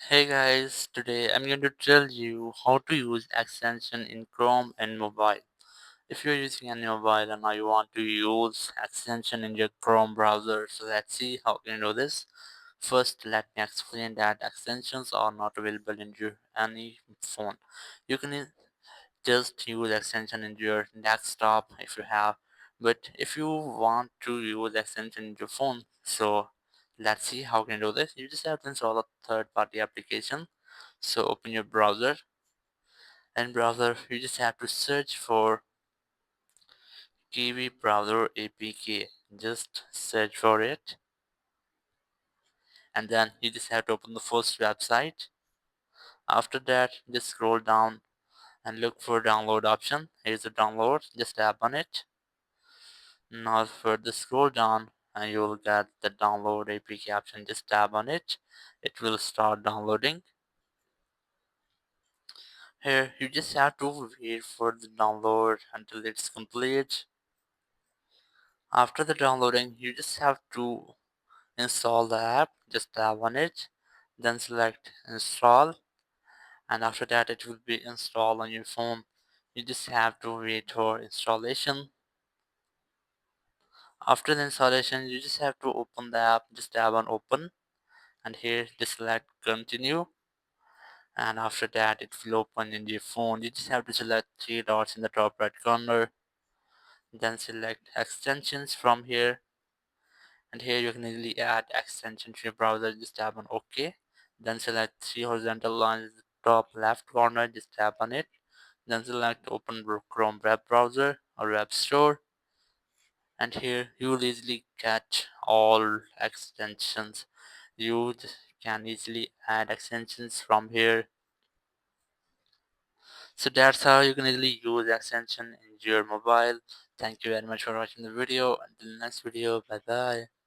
Hey guys, today I'm going to tell you how to use extension in Chrome and mobile. If you're using any mobile and now you want to use extension in your Chrome browser, so let's see how you can do this. First, let me explain that extensions are not available in your any phone. You can just use extension in your desktop if you have, but if you want to use extension in your phone, so let's see how you can do this. You just have to install a third-party application. So open your browser, and browser you just have to search for Kiwi browser APK. Just search for it, and then you just have to open the first website. After that, just scroll down and look for download option. Here's the download. Just tap on it. Now further scroll down and you will get the download APK option. Just tap on it. It will start downloading. Here you just have to wait for the download until it's complete. After the downloading, you just have to install the app. Just tap on it, then select install, and after that it will be installed on your phone. You just have to wait for installation. After the installation, you just have to open the app. Just tap on open, and here just select continue, and after that it will open in your phone. You just have to select three dots in the top right corner, then select extensions from here, and here you can easily add extension to your browser. Just tap on OK, then select three horizontal lines in the top left corner. Just tap on it, then select open Chrome web browser or web store, and here you will easily get all extensions. You can easily add extensions from here. So that's how you can easily use extension in your mobile. Thank you very much for watching the video. Until the next video, bye bye.